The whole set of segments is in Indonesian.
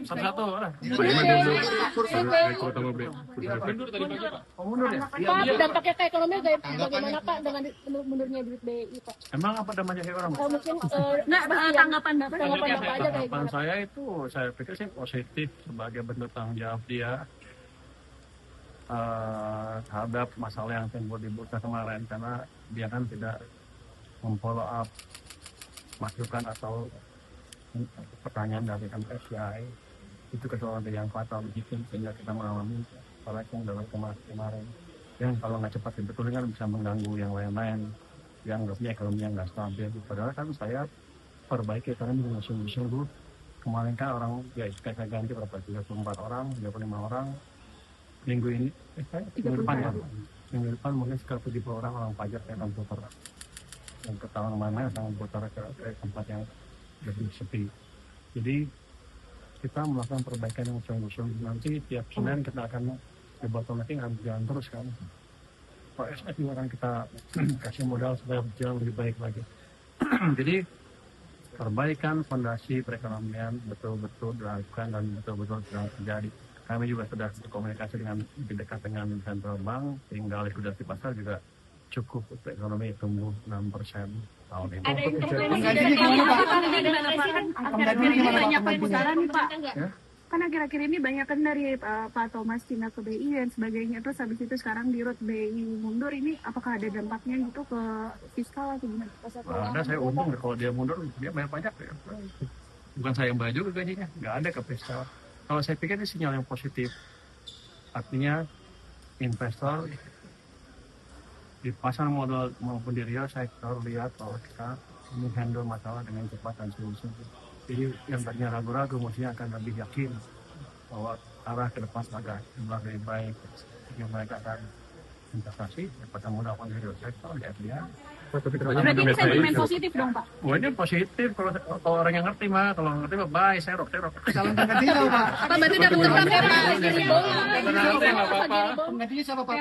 Satu-satu lah. Pak, dampaknya ke ekonomi bagaimana Pak dengan mundurnya duit BI Pak? Emang apa namanya orang? Mungkin tanggapan Bapak aja kayak Tanggapan saya itu, saya pikir sih positif sebagai bentuk tanggung jawab dia terhadap masalah yang timbul di bursa kemarin, karena dia kan tidak memfollow up masukan atau pertanyaan dari MSCI. Itu kesalahan yang fatal begitu, sehingga kita mengalami koreksi yang dalam kemarin yang kalau nggak cepat dibetulin kan bisa mengganggu yang lain-lain, yang ekonominya nggak stabil. Padahal kan saya perbaiki karena dengan sungguh-sungguh. Kemarin kan orang ya saya ganti berapa, 34 orang, 35 orang. Minggu ini minggu depan mungkin sekitar 70 orang pajak yang akan putar yang ke tahun mana yang akan putar ke tempat yang lebih sepi. Jadi kita melakukan perbaikan yang sungguh-sungguh. Nanti tiap Senin kita akan debottlenecking akan berjalan terus kan. PSS juga akan kita kasih modal supaya berjalan lebih baik lagi. Jadi perbaikan fondasi perekonomian betul-betul dilakukan dan betul-betul sedang terjadi. Kami juga sudah berkomunikasi dengan lebih dekat dengan Central Bank, sehingga likuidasi pasar juga cukup untuk ekonomi tumbuh 6% tahun ini. Ada intervensi dari Pak? Akhir-akhir ini banyak perputaran nih Pak. Kan akhir-akhir ini banyak kan dari Pak Thomas pindah ke BI dan sebagainya, terus habis itu sekarang di root BI mundur, ini apakah ada dampaknya gitu ke fiskal atau gimana? Ada, saya umum kalau dia mundur dia bayar pajak ya. Bukan saya yang bayar juga gajinya, nggak ada ke fiskal. Kalau saya pikir ini sinyal yang positif, artinya investor di pasar modal maupun di real sektor lihat bahwa kita ini handle masalah dengan cepat dan sungguh-sungguh. Jadi yang tadinya ragu-ragu mestinya akan lebih yakin bahwa arah ke depan agak lebih baik, yang mereka akan investasi pada modal di real sektor di FDI. Berarti ini sentimen positif dong Pak? Oh, ini positif kalau orang yang ngerti mah, kalau ngerti mah bye, serok. Calon penggantinya Pak. Apa berarti dapat tetap ya Pak? Penggantinya siapa Pak?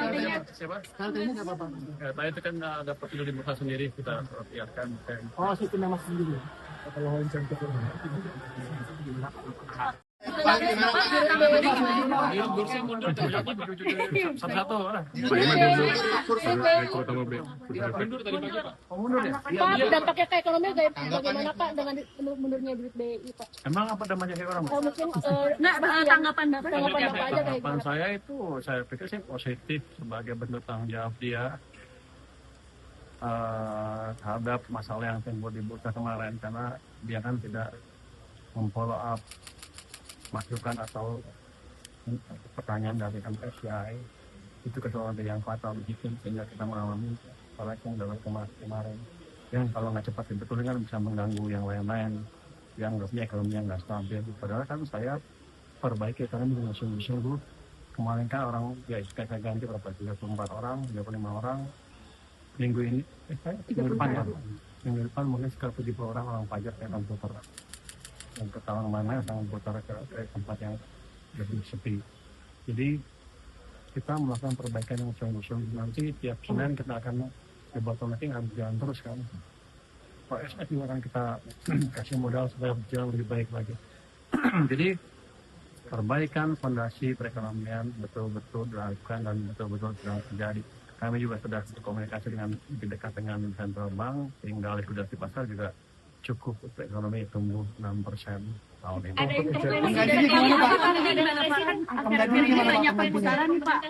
Siapa? Penggantinya siapa Pak? Tadi itu kan ada prosedur di bursa sendiri, kita lihatkan. Oh, situ nama sendiri. Kalau insentif. Satu-satu lah. Pak, dampaknya ke ekonomi bagaimana Pak dengan mundurnya duit BI Pak? Emang apa namanya orang? Mungkin tanggapan Bapak aja kayak Tanggapan saya itu, saya pikir sih positif sebagai bentuk tanggung jawab dia terhadap masalah yang timbul di bursa kemarin, karena dia kan tidak memfollow up masukan atau pertanyaan dari MSCI. Itu kesalahan yang fatal begitu, sehingga kita mengalami koreksi yang dalam kemarin yang kalau nggak cepat dibetulin kan bisa mengganggu yang lain-lain, yang ekonominya nggak stabil. Padahal kan saya perbaiki karena dengan sungguh-sungguh. Kemarin kan orang ya saya ganti berapa, 34 orang, 35 orang. Minggu depan mungkin sekitar 70 orang pajak yang akan putar yang ke tahun mana yang akan putar ke tempat yang lebih sepi. Jadi kita melakukan perbaikan yang sungguh-sungguh. Nanti tiap Senin kita akan debottlenecking akan berjalan terus kan. PSS juga akan kita kasih modal supaya berjalan lebih baik lagi. Jadi perbaikan fondasi perekonomian betul-betul dilakukan dan betul-betul sedang terjadi. Kami juga sudah berkomunikasi dengan lebih dekat dengan Central Bank, sehingga likuidasi pasar juga cukup untuk ekonomi tumbuh 6% tahun ini. Ada intervensi dari Pak? Akhir-akhir ini banyak perputaran nih Pak.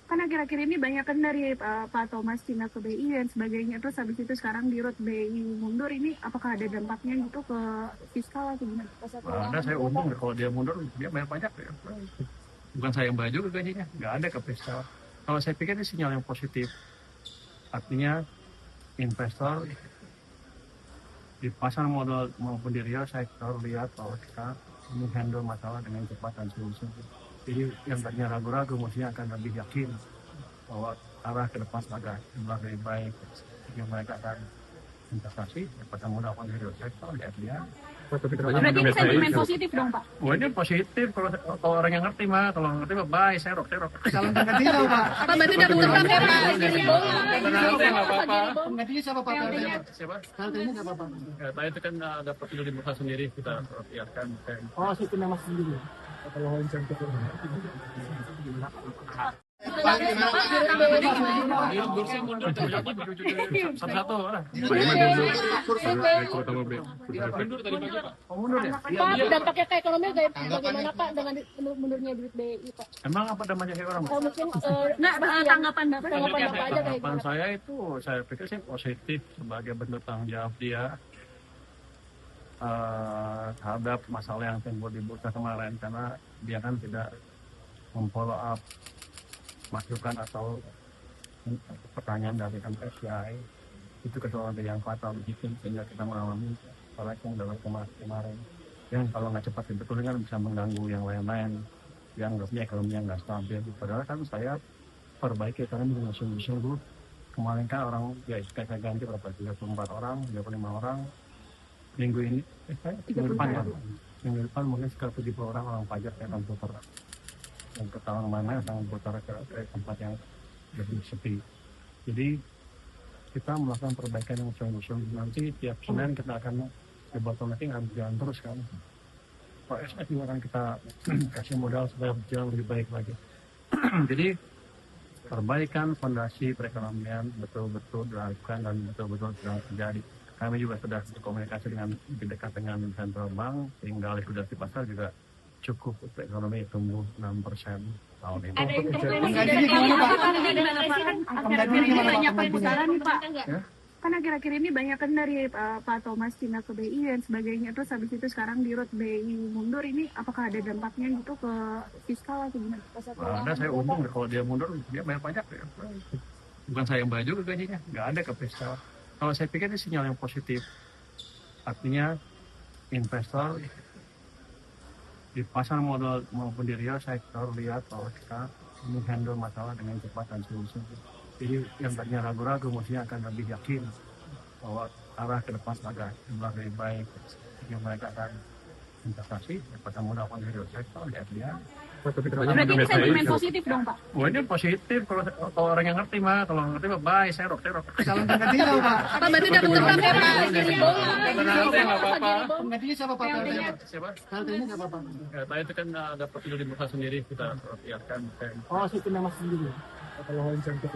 Kan akhir-akhir ini banyak kan dari Pak Thomas pindah ke BI dan sebagainya, terus habis itu sekarang di root BI mundur, ini apakah ada dampaknya gitu ke fiskal atau gimana? Ada, saya umum kalau dia mundur dia bayar pajak ya. Bukan saya yang bayar juga gajinya, nggak ada ke fiskal. Kalau saya pikir ini sinyal yang positif, artinya investor di pasar modal maupun di real sektor lihat bahwa kita ini handle masalah dengan cepat dan sungguh-sungguh. Jadi yang tadinya ragu-ragu mestinya akan lebih yakin bahwa arah ke depan agak lebih baik, yang mereka akan investasi pada modal di real sektor di FDI. Berarti ini sentimen positif dong Pak? Wah ini positif kalau orang yang ngerti mah, kalau nggak ngerti mah bye, serok. Calon penggantinya Pak. Pak berarti udah berubah ya Pak? Nggak apa-apa. Penggantinya siapa Pak PLT-nya? Siapa? PLT-nya siapa Pak? Ya, tadi itu kan ada prosedur di bursa sendiri kita biarkan. Oh, si tim Mas sendiri. Kalau lawan contoh. Satu-satu lah. Mundur ya? Pak, dampaknya ke ekonomi bagaimana Pak dengan mundurnya duit BI Pak? Emang apa namanya kayak orang? Mungkin nggak tanggapan Bapak aja kayak Tanggapan gimana? saya itu saya pikir sih positif sebagai bentuk tanggung jawab dia terhadap masalah yang timbul di bursa kemarin, karena dia kan tidak memfollow up masukan atau pertanyaan dari MSCI. Itu kesalahan yang fatal begitu sehingga kita mengalami yang dalam kemarin yang kalau nggak cepat dibetulkan kan bisa mengganggu yang lain-lain yang ekonomi yang nggak stabil. Padahal kan saya perbaiki karena dengan sungguh-sungguh. Kemarin kan orang ya saya ganti berapa 34 orang 35 orang minggu ini minggu depan mungkin sekitar 70 orang pajak yang akan putar yang ketahuan mana akan putar ke tempat yang lebih sepi. Jadi kita melakukan perbaikan yang sungguh-sungguh. Nanti tiap Senin kita akan debottlenecking harus jalan terus kan. Pak SS juga akan kita kasih modal supaya berjalan lebih baik lagi. Jadi perbaikan fondasi perekonomian betul-betul dilakukan dan betul-betul sedang terjadi. Kami juga sudah berkomunikasi dengan lebih dekat dengan Central Bank, sehingga likuiditas di pasar juga cukup untuk ekonomi tumbuh 6% tahun ini. Ada Penggantinya gimana Pak? Akhir-akhir ini banyak perputaran nih Pak. Ya? Kan akhir-akhir ini banyak kan dari Pak Thomas pindah ke BI dan sebagainya, terus habis itu sekarang di root BI mundur, ini apakah ada dampaknya gitu ke fiskal atau gimana? Ada saya untung deh, kalau dia mundur dia bayar pajak ya. Bukan saya yang bayar juga gajinya, nggak ada ke fiskal. Kalau saya pikir ini sinyal yang positif, artinya investor di pasar modal maupun di real sektor lihat bahwa kita menghandle masalah dengan cepat dan sungguh-sungguh. Jadi yang tadinya ragu-ragu mestinya akan lebih yakin bahwa arah ke depan agak lebih baik. Yang mereka akan investasi pada modal di real sektor lihat dia. Berarti ini sentimen positif dong Pak? Wah ini positif kalau orang yang ngerti mah, kalau nggak ngerti mah bye, serok. Calon penggantinya Pak. Pak berarti udah berubah ya Pak? Nggak apa-apa. Penggantinya siapa Pak PLT-nya? Siapa? PLT-nya siapa Pak? Ya, tadi itu kan ada prosedur di bursa sendiri kita biarkan. Oh, si tim Mas sendiri. Kalau lawan contoh.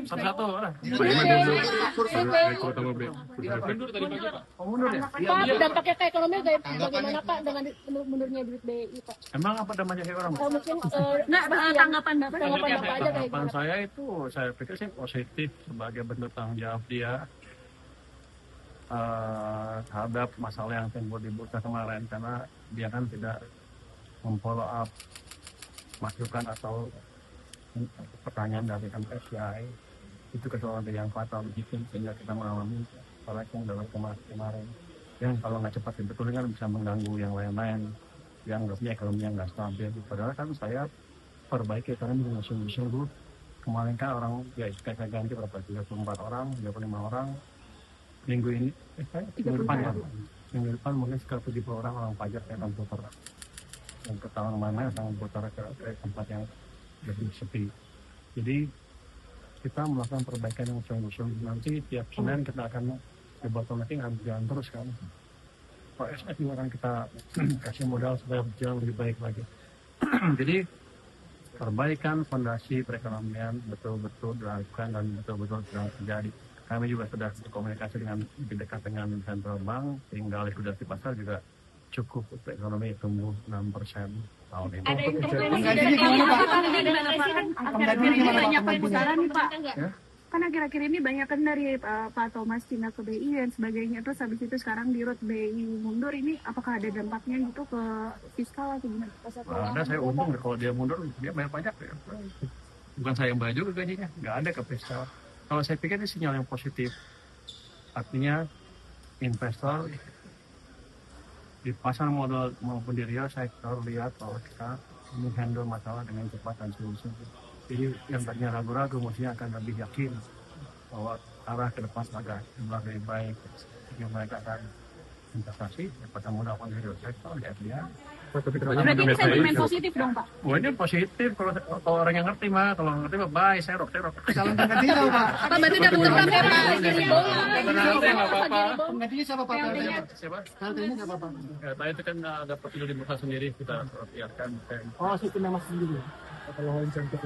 Satu-satu lah. Mundur ya? Pak, dampaknya ke ekonomi bagaimana Pak dengan mundurnya duit BI Pak? Emang apa namanya kayak orang? Mungkin nggak tanggapan Bapak aja kayak Tanggapan gimana? saya itu saya pikir sih positif sebagai bentuk tanggung jawab dia terhadap masalah yang timbul di bursa kemarin, karena dia kan tidak memfollow up masukan atau pertanyaan dari MSCI. Itu kesalahan yang fatal begitu sehingga kita mengalami yang dalam kemarin yang kalau nggak cepat dibetulkan kan bisa mengganggu yang lain-lain yang ekonomi yang nggak stabil. Padahal kan saya perbaiki karena dengan sungguh-sungguh. Kemarin kan orang ya saya ganti berapa 34 orang 35 orang minggu ini minggu depan mungkin sekitar 70 orang pajak yang akan putar yang ketahuan mana akan putar ke tempat yang lebih sepi. Jadi kita melakukan perbaikan yang sungguh-sungguh. Nanti tiap Senin kita akan debottlenecking harus jalan terus kan. Pak SS juga akan kita kasih modal supaya berjalan lebih baik lagi. Jadi perbaikan fondasi perekonomian betul-betul dilakukan dan betul-betul sedang terjadi. Kami juga sudah berkomunikasi dengan lebih dekat dengan Central Bank, sehingga likuiditas di pasar juga cukup untuk ekonomi tumbuh 6% tahun ini. Ada Penggantinya gimana Pak? Akhir-akhir ini banyak perputaran nih Pak. Ya? Kan akhir-akhir ini banyak kan dari Pak Thomas pindah ke BI dan sebagainya, terus habis itu sekarang di root BI mundur, ini apakah ada dampaknya gitu ke fiskal atau gimana? Ada saya untung deh, kalau dia mundur dia bayar pajak ya. Bukan saya yang bayar juga gajinya, nggak ada ke fiskal. Kalau saya pikir ini sinyal yang positif, artinya investor di pasar modal maupun di real sektor lihat bahwa kita menghandle masalah dengan cepat dan sungguh-sungguh. Jadi yang tadinya ragu-ragu mestinya akan lebih yakin bahwa arah ke depan agak lebih baik. Yang mereka akan investasi pada menggunakan hidro sektor ya dia. Berarti ini sentimen positif dong Pak. Oh ini positif kalau orang yang ngerti mah, kalau ngerti mah baik serok. Calon penggantinya Pak. Pak berarti udah tetap ya Pak. Nanti nggak apa-apa. Penggantinya siapa Pak? Siapa? PLT-nya siapa Pak? Ya, tadi itu kan ada prosedur di bursa sendiri kita biarkan. Oh, sistemnya Mas sendiri. Kalau insentif.